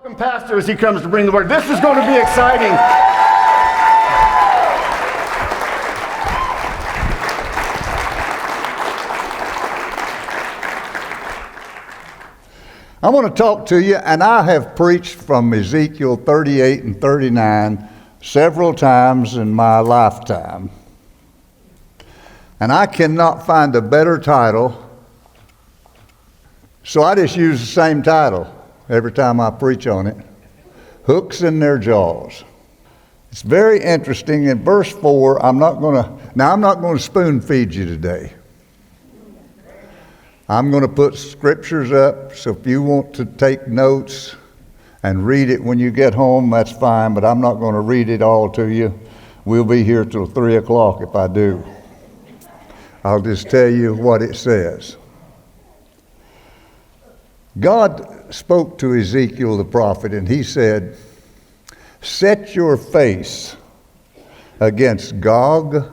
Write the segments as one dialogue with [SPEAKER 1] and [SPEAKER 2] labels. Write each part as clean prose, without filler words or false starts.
[SPEAKER 1] Pastor, as he comes to bring the word. This is going to be exciting.
[SPEAKER 2] I want to talk to you, and I have preached from Ezekiel 38 and 39 several times in my lifetime. And I cannot find a better title, so I just use the same title every time I preach on it. Hooks in their jaws. It's very interesting. In verse 4, I'm not going to spoon feed you today. I'm going to put scriptures up, so if you want to take notes and read it when you get home, that's fine, but I'm not going to read it all to you. We'll be here till 3 o'clock if I do. I'll just tell you what it says. God spoke to Ezekiel the prophet, and he said, "Set your face against Gog,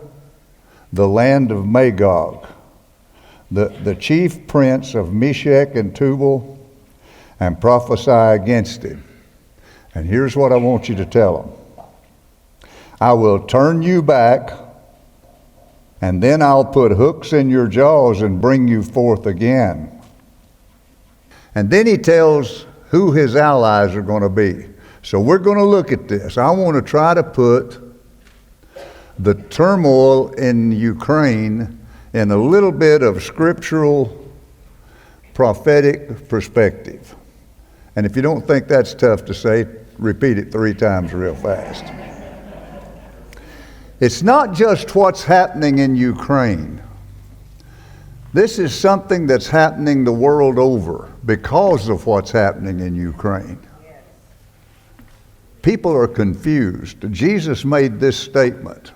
[SPEAKER 2] the land of Magog, the chief prince of Meshech and Tubal, and prophesy against him." And here's what I want you to tell him. "I will turn you back, and then I'll put hooks in your jaws and bring you forth again." And then he tells who his allies are going to be. So we're going to look at this. I want to try to put the turmoil in Ukraine in a little bit of scriptural, prophetic perspective. And if you don't think that's tough to say, repeat it 3 times real fast. It's not just what's happening in Ukraine. This is something that's happening the world over because of what's happening in Ukraine. People are confused. Jesus made this statement,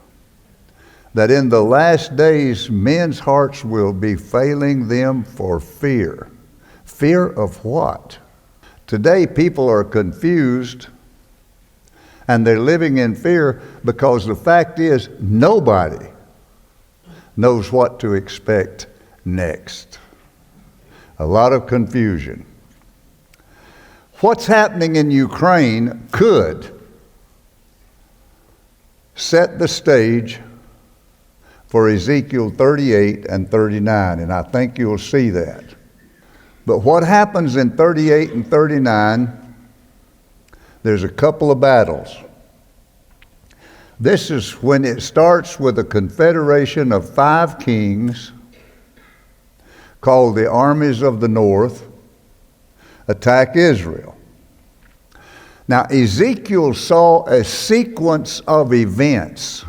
[SPEAKER 2] that in the last days men's hearts will be failing them for fear. Fear of what? Today people are confused and they're living in fear because the fact is nobody knows what to expect next. A lot of confusion. What's happening in Ukraine could set the stage for Ezekiel 38 and 39, and I think you'll see that. But what happens in 38 and 39, there's a couple of battles. This is when it starts with a confederation of 5 kings called the armies of the north attack Israel. Now Ezekiel saw a sequence of events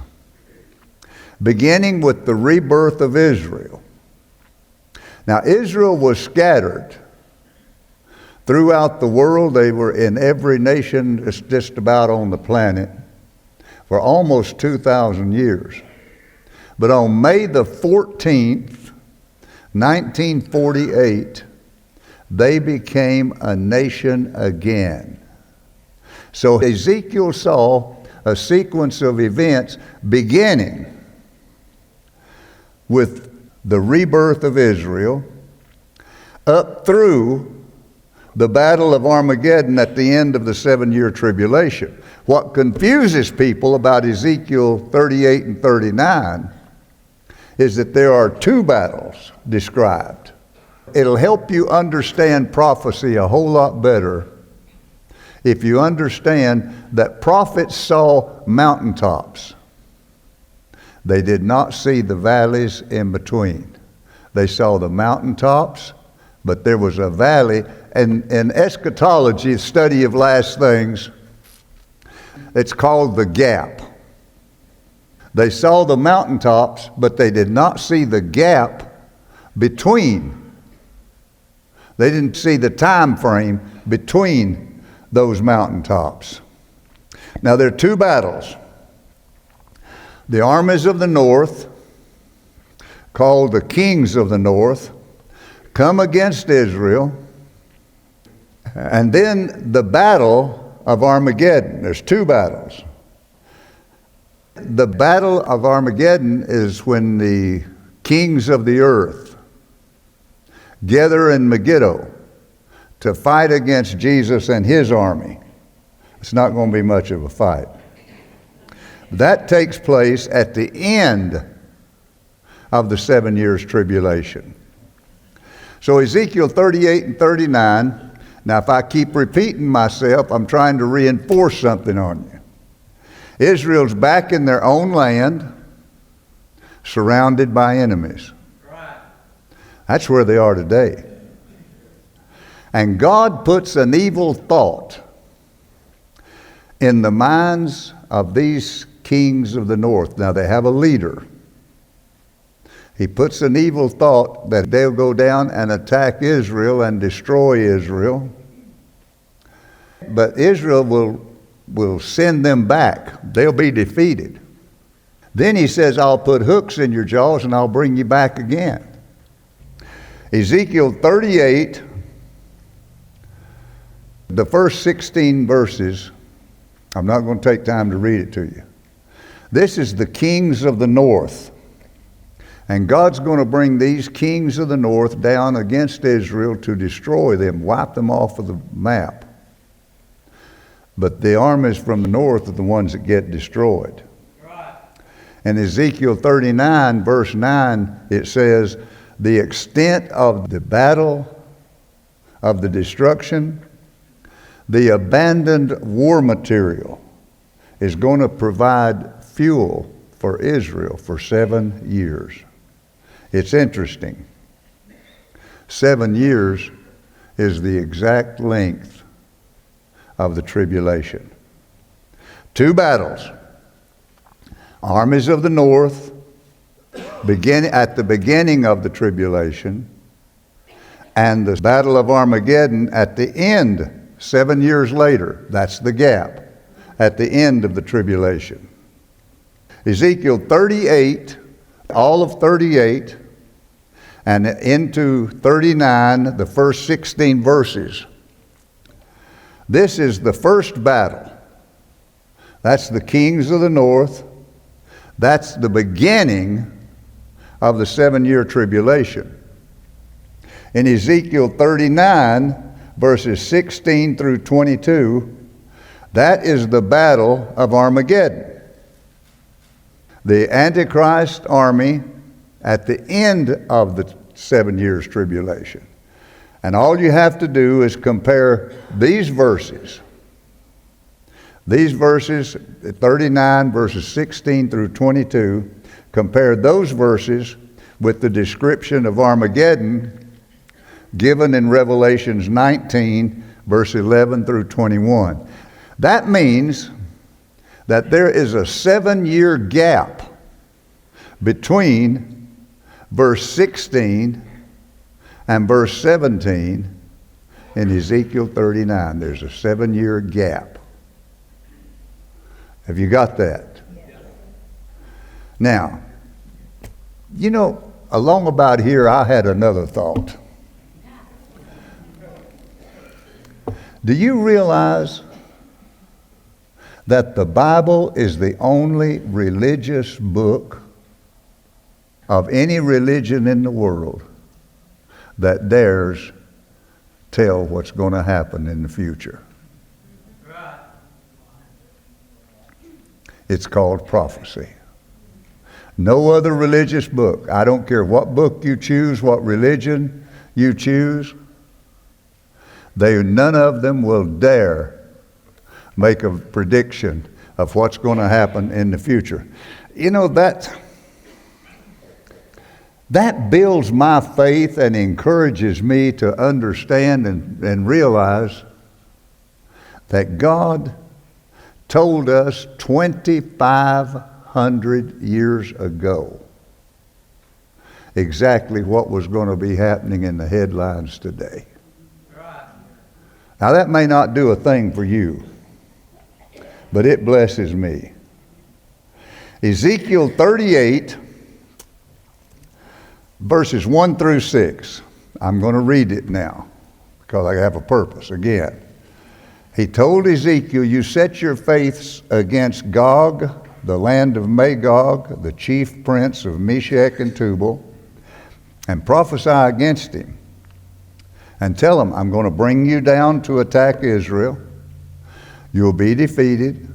[SPEAKER 2] beginning with the rebirth of Israel. Now Israel was scattered throughout the world. They were in every nation just about on the planet for almost 2,000 years. But on May the 14th, 1948, they became a nation again. So Ezekiel saw a sequence of events beginning with the rebirth of Israel up through the Battle of Armageddon at the end of the 7-year tribulation. What confuses people about Ezekiel 38 and 39 is that there are 2 battles described. It'll help you understand prophecy a whole lot better if you understand that prophets saw mountaintops. They did not see the valleys in between. They saw the mountaintops, but there was a valley. And in eschatology, study of last things, it's called the gap. They saw the mountaintops, but they did not see the gap between. They didn't see the time frame between those mountaintops. Now there are 2 battles. The armies of the north, called the kings of the north, come against Israel. And then the Battle of Armageddon. There's 2 battles. The Battle of Armageddon is when the kings of the earth gather in Megiddo to fight against Jesus and his army. It's not going to be much of a fight. That takes place at the end of the 7 years tribulation. So Ezekiel 38 and 39, now if I keep repeating myself, I'm trying to reinforce something on you. Israel's back in their own land, surrounded by enemies. Right. That's where they are today. And God puts an evil thought in the minds of these kings of the north. Now they have a leader. He puts an evil thought that they'll go down and attack Israel and destroy Israel. But Israel will send them back. They'll be defeated. Then he says, I'll put hooks in your jaws and I'll bring you back again. Ezekiel 38, the first 16 verses, I'm not going to take time to read it to you. This is the kings of the north. And God's going to bring these kings of the north down against Israel to destroy them, wipe them off of the map. But the armies from the north are the ones that get destroyed. Right. In Ezekiel 39, verse 9, it says, the extent of the battle, of the destruction, the abandoned war material is going to provide fuel for Israel for 7 years. It's interesting. 7 years is the exact length of the tribulation. 2 battles. Armies of the north begin at the beginning of the tribulation, and the Battle of Armageddon at the end, 7 years later. That's the gap at the end of the tribulation. Ezekiel 38, all of 38, and into 39, the first 16 verses. This is the first battle. That's the kings of the north. That's the beginning of the 7-year tribulation. In Ezekiel 39, verses 16 through 22, that is the Battle of Armageddon. The Antichrist army at the end of the 7 years tribulation. And all you have to do is compare these verses. These verses, 39 verses 16 through 22, compare those verses with the description of Armageddon given in Revelations 19, verse 11 through 21. That means that there is a 7-year gap between verse 16 and verse 17 in Ezekiel 39. There's a 7-year gap. Have you got that? Now, you know, along about here, I had another thought. Do you realize that the Bible is the only religious book of any religion in the world that dares tell what's going to happen in the future? It's called prophecy. No other religious book, I don't care what book you choose, what religion you choose, none of them will dare make a prediction of what's going to happen in the future. You know, that builds my faith and encourages me to understand and realize that God told us 2,500 years ago exactly what was going to be happening in the headlines today. Now that may not do a thing for you, but it blesses me. Ezekiel 38, verses 1 through 6. I'm going to read it now because I have a purpose again. He told Ezekiel, you set your face against Gog, the land of Magog, the chief prince of Meshech and Tubal, and prophesy against him, and tell them, I'm going to bring you down to attack Israel. You'll be defeated.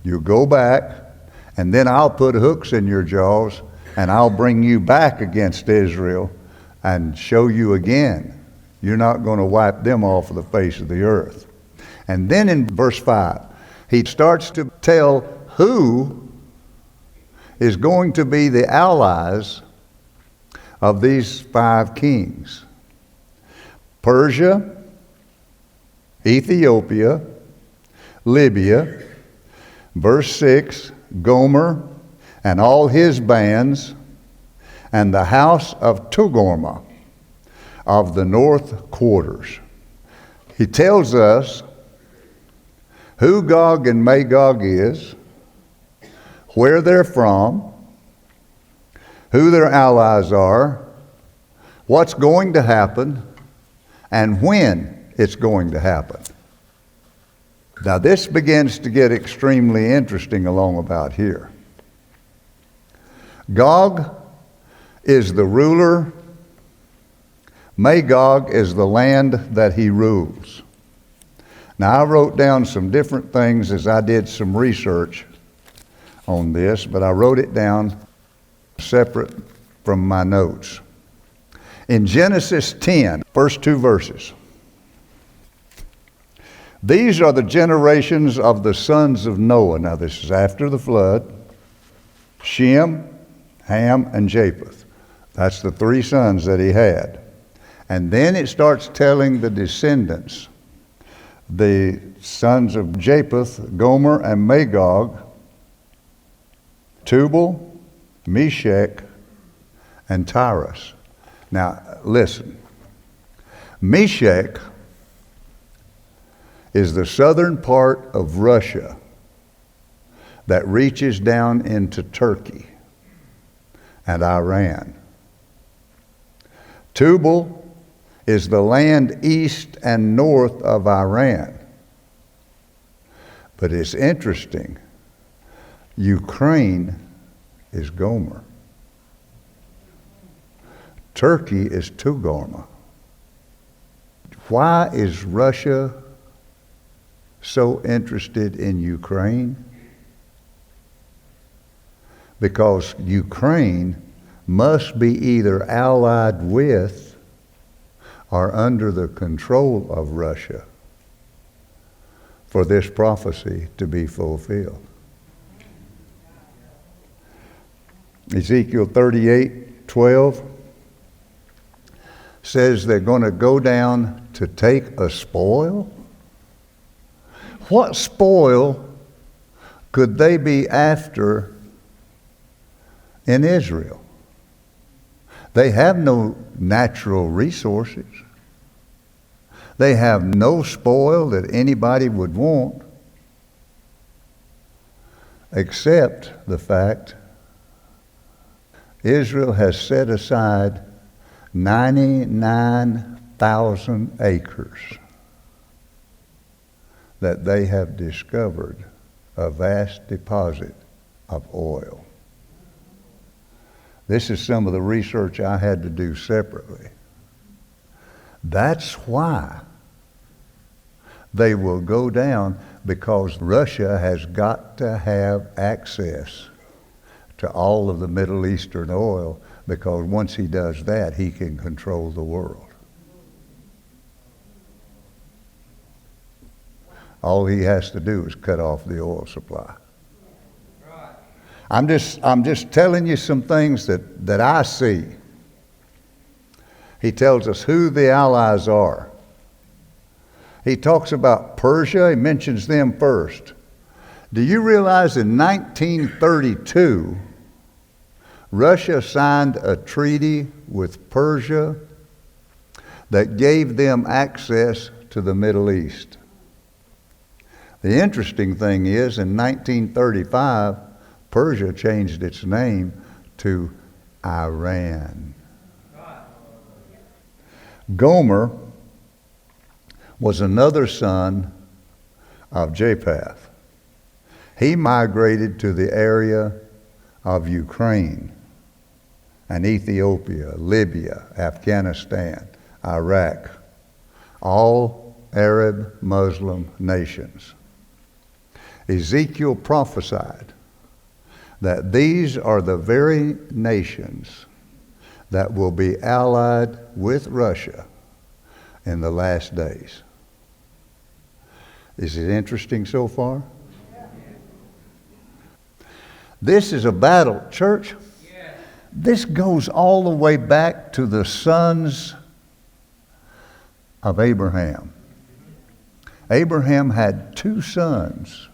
[SPEAKER 2] You'll go back, and then I'll put hooks in your jaws, and I'll bring you back against Israel and show you again. You're not going to wipe them off of the face of the earth. And then in verse 5, he starts to tell who is going to be the allies of these 5 kings. Persia, Ethiopia, Libya, verse 6, Gomer and all his bands, and the house of Togarmah of the north quarters. He tells us who Gog and Magog is, where they're from, who their allies are, what's going to happen, and when it's going to happen. Now this begins to get extremely interesting along about here. Gog is the ruler. Magog is the land that he rules. Now I wrote down some different things as I did some research on this, but I wrote it down separate from my notes. In Genesis 10, first 2 verses, these are the generations of the sons of Noah. Now this is after the flood. Shem, Ham, and Japheth. That's the 3 sons that he had. And then it starts telling the descendants, the sons of Japheth, Gomer and Magog, Tubal, Meshach, and Tyrus. Now listen, Meshach is the southern part of Russia that reaches down into Turkey and Iran. Tubal is the land east and north of Iran. But it's interesting, Ukraine is Gomer. Turkey is Togarmah. Why is Russia so interested in Ukraine? Because Ukraine must be either allied with or under the control of Russia for this prophecy to be fulfilled. Ezekiel 38:12 says they're going to go down to take a spoil. What spoil could they be after in Israel? They have no natural resources. They have no spoil that anybody would want, except the fact Israel has set aside 99,000 acres that they have discovered a vast deposit of oil. This is some of the research I had to do separately. That's why they will go down, because Russia has got to have access to all of the Middle Eastern oil, because once he does that, he can control the world. All he has to do is cut off the oil supply. I'm just telling you some things that I see. He tells us who the allies are. He talks about Persia. He mentions them first. Do you realize in 1932, Russia signed a treaty with Persia that gave them access to the Middle East? The interesting thing is, in 1935, Persia changed its name to Iran. Gomer was another son of Japheth. He migrated to the area of Ukraine and Ethiopia, Libya, Afghanistan, Iraq, all Arab Muslim nations. Ezekiel prophesied that these are the very nations that will be allied with Russia in the last days. Is it interesting so far? This is a battle, church. This goes all the way back to the sons of Abraham. Abraham had two sons.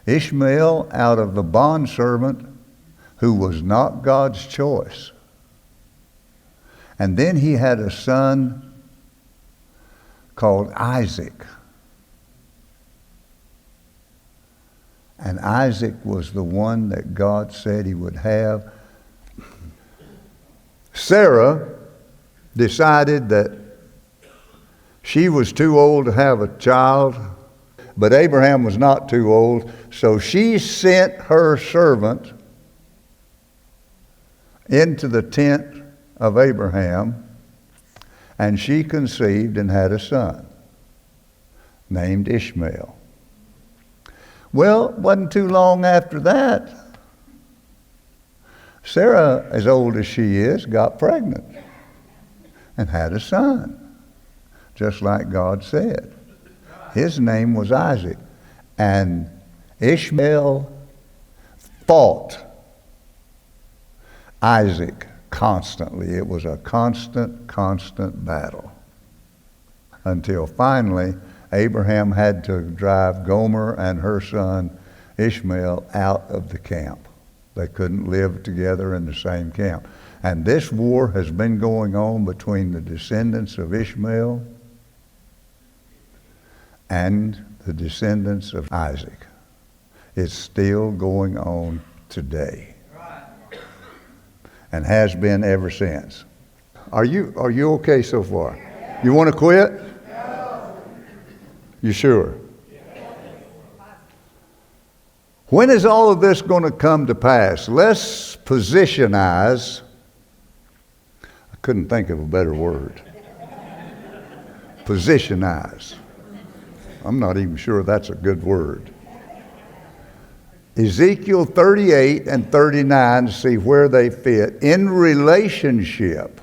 [SPEAKER 2] Ishmael out of the bondservant who was not God's choice. And then he had a son called Isaac. And Isaac was the one that God said he would have. Sarah decided that she was too old to have a child, but Abraham was not too old, so she sent her servant into the tent of Abraham, and she conceived and had a son named Ishmael. Well, it wasn't too long after that, Sarah, as old as she is, got pregnant and had a son, just like God said. His name was Isaac. And Ishmael fought Isaac constantly. It was a constant battle. Until finally, Abraham had to drive Gomer and her son Ishmael out of the camp. They couldn't live together in the same camp. And this war has been going on between the descendants of Ishmael and the descendants of Isaac. It's still going on today. And has been ever since. Are you okay so far? You want to quit? You sure? When is all of this going to come to pass? Let's positionize. I couldn't think of a better word. Positionize. I'm not even sure that's a good word. Ezekiel 38 and 39, see where they fit in relationship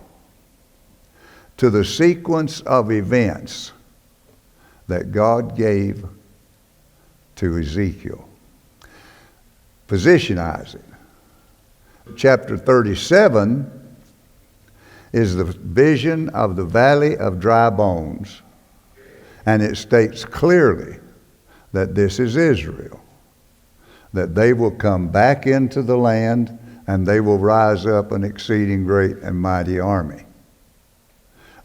[SPEAKER 2] to the sequence of events that God gave to Ezekiel. Positionizing. Chapter 37 is the vision of the valley of dry bones. And it states clearly that this is Israel. That they will come back into the land and they will rise up an exceeding great and mighty army.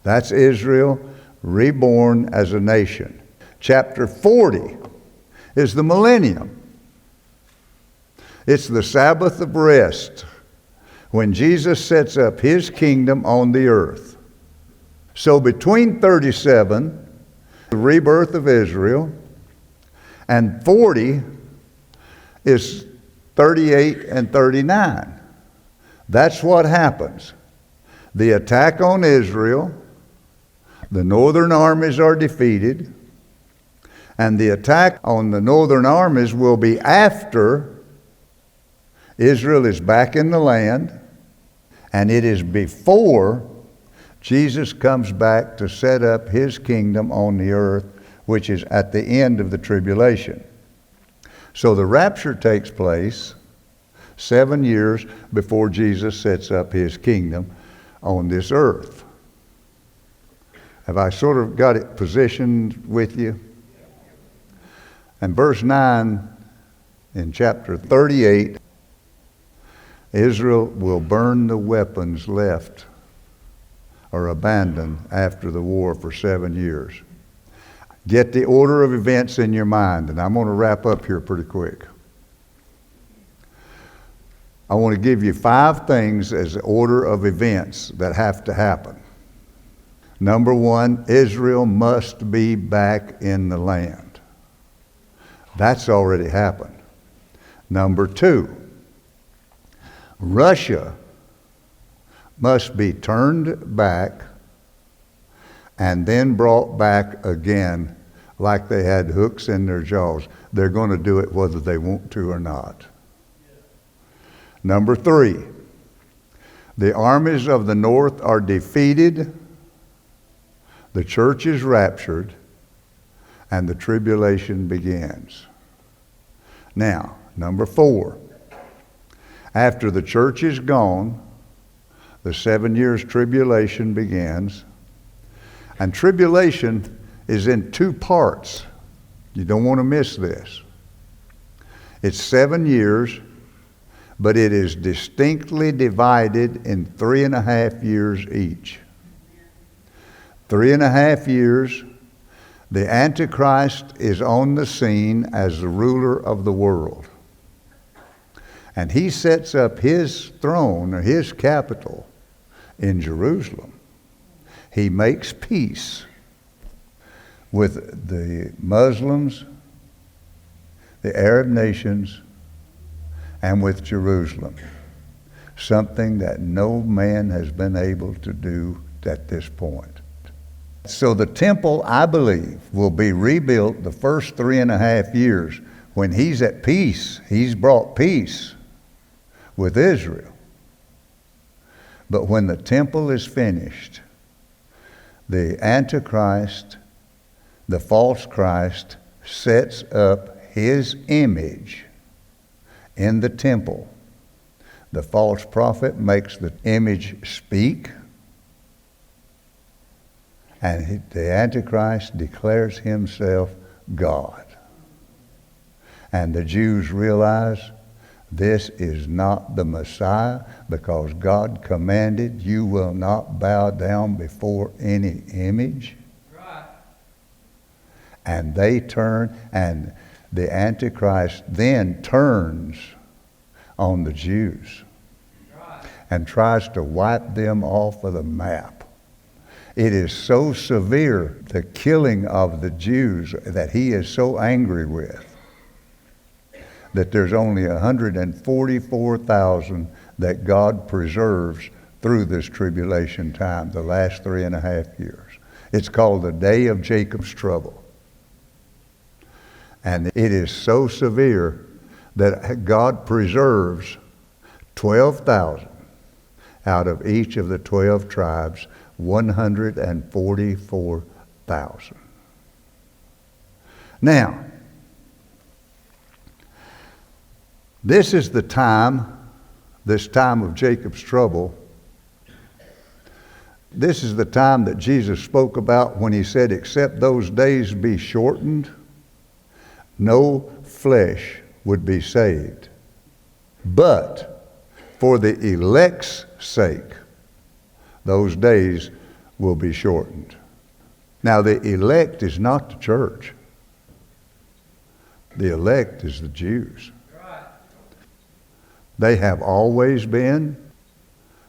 [SPEAKER 2] That's Israel reborn as a nation. Chapter 40 is the millennium. It's the Sabbath of rest when Jesus sets up his kingdom on the earth. So between 37, the rebirth of Israel, and 40 is 38 and 39. That's what happens. The attack on Israel, the northern armies are defeated, and the attack on the northern armies will be after Israel is back in the land, and it is before Jesus comes back to set up his kingdom on the earth, which is at the end of the tribulation. So the rapture takes place 7 years before Jesus sets up his kingdom on this earth. Have I sort of got it positioned with you? And verse 9 in chapter 38, Israel will burn the weapons left or abandoned after the war for 7 years. Get the order of events in your mind, and I'm going to wrap up here pretty quick. I want to give you 5 things as the order of events that have to happen. Number 1, Israel must be back in the land. That's already happened. Number 2, Russia must be turned back and then brought back again like they had hooks in their jaws. They're going to do it whether they want to or not. Number 3, the armies of the north are defeated, the church is raptured, and the tribulation begins. Now, number 4, after the church is gone, the 7 years tribulation begins. And tribulation is in 2 parts. You don't want to miss this. It's 7 years, but it is distinctly divided in 3.5 years each. 3.5 years, the Antichrist is on the scene as the ruler of the world. And he sets up his throne, or his capital, in Jerusalem. He makes peace with the Muslims, the Arab nations, and with Jerusalem. Something that no man has been able to do at this point. So the temple, I believe, will be rebuilt the first 3.5 years when he's at peace. He's brought peace with Israel. But when the temple is finished, the Antichrist, the false Christ, sets up his image in the temple. The false prophet makes the image speak, and the Antichrist declares himself God. And the Jews realize this is not the Messiah, because God commanded, you will not bow down before any image. Right. And they turn, and the Antichrist then turns on the Jews. Right. And tries to wipe them off of the map. It is so severe, the killing of the Jews, that he is so angry with, that there's only 144,000 that God preserves through this tribulation time, the last 3.5 years. It's called the day of Jacob's trouble. And it is so severe that God preserves 12,000 out of each of the 12 tribes, 144,000. Now, this is the time, this time of Jacob's trouble. This is the time that Jesus spoke about when he said, except those days be shortened, no flesh would be saved. But for the elect's sake, those days will be shortened. Now, the elect is not the church. The elect is the Jews. They have always been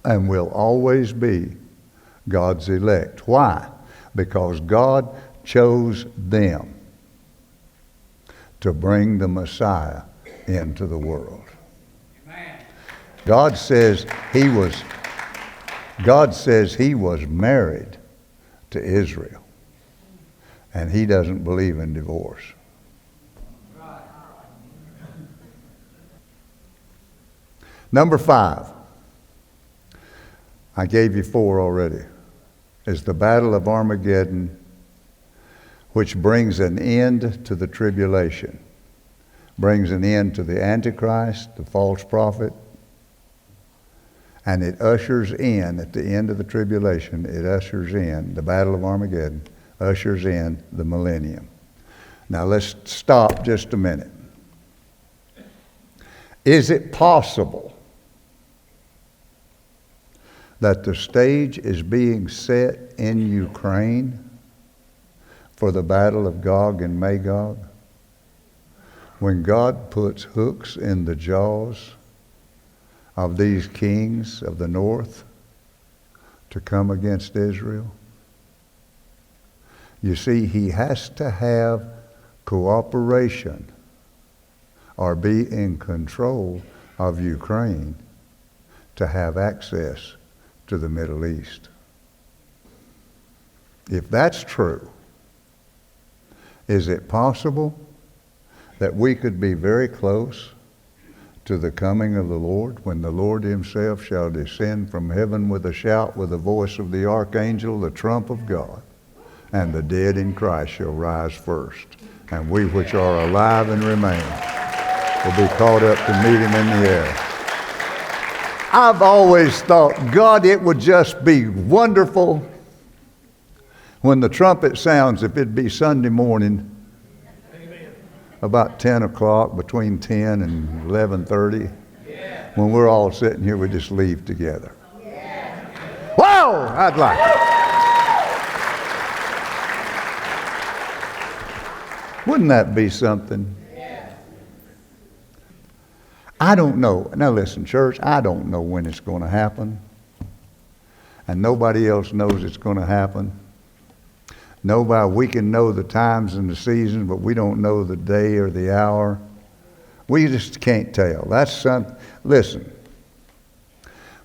[SPEAKER 2] and will always be God's elect. Why? Because God chose them to bring the Messiah into the world. Amen. God says he was married to Israel, and he doesn't believe in divorce. Number 5, I gave you 4 already, is the Battle of Armageddon, which brings an end to the tribulation, brings an end to the Antichrist, the false prophet, and it ushers in, at the end of the tribulation, it ushers in, the Battle of Armageddon, ushers in the millennium. Now let's stop just a minute. Is it possible that the stage is being set in Ukraine for the battle of Gog and Magog? When God puts hooks in the jaws of these kings of the north to come against Israel? You see, he has to have cooperation or be in control of Ukraine to have access to the Middle East. If that's true, is it possible that we could be very close to the coming of the Lord, when the Lord himself shall descend from heaven with a shout, with the voice of the archangel, the trump of God, and the dead in Christ shall rise first, and we which are alive and remain will be caught up to meet him in the air. I've always thought, God, it would just be wonderful when the trumpet sounds, if it'd be Sunday morning, about 10 o'clock, between 10 and 11:30, when we're all sitting here, we just leave together. Whoa! I'd like it. Wouldn't that be something? I don't know. Now listen, church, I don't know when it's going to happen. And nobody else knows it's going to happen. Nobody, we can know the times and the seasons, but we don't know the day or the hour. We just can't tell. That's something. Listen,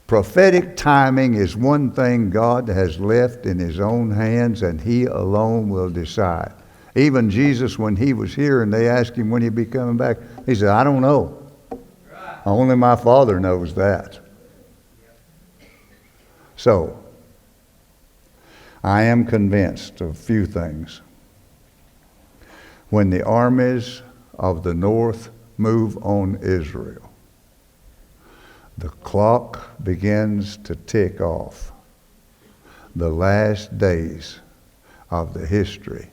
[SPEAKER 2] prophetic timing is one thing God has left in his own hands, and he alone will decide. Even Jesus, when he was here and they asked him when he'd be coming back, he said, I don't know. Only my Father knows that. So, I am convinced of a few things. When the armies of the north move on Israel, the clock begins to tick off the last days of the history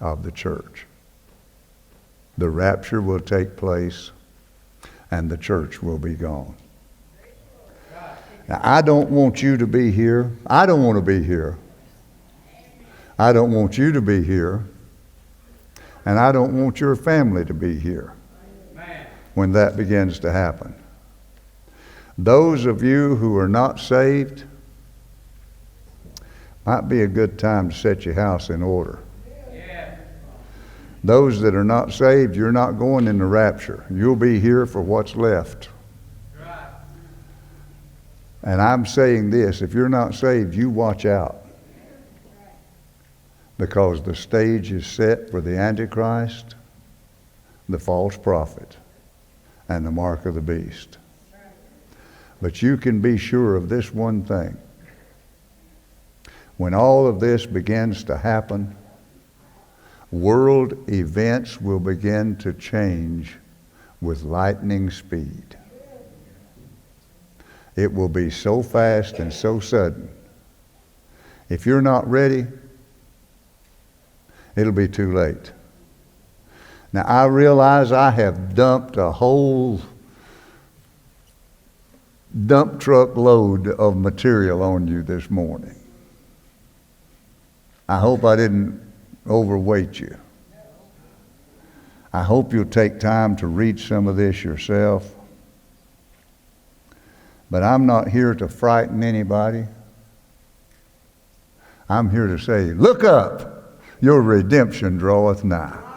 [SPEAKER 2] of the church. The rapture will take place and the church will be gone. Now, I don't want you to be here. I don't want to be here. I don't want you to be here. And I don't want your family to be here when that begins to happen. Those of you who are not saved, might be a good time to set your house in order. Those that are not saved, you're not going in the rapture. You'll be here for what's left. And I'm saying this, if you're not saved, you watch out. Because the stage is set for the Antichrist, the false prophet, and the mark of the beast. But you can be sure of this one thing. When all of this begins to happen, world events will begin to change with lightning speed. It will be so fast and so sudden. If you're not ready, it'll be too late. Now, I realize I have dumped a whole dump truck load of material on you this morning. I hope I didn't overweight you. I hope you'll take time to read some of this yourself. But I'm not here to frighten anybody. I'm here to say, look up, your redemption draweth nigh.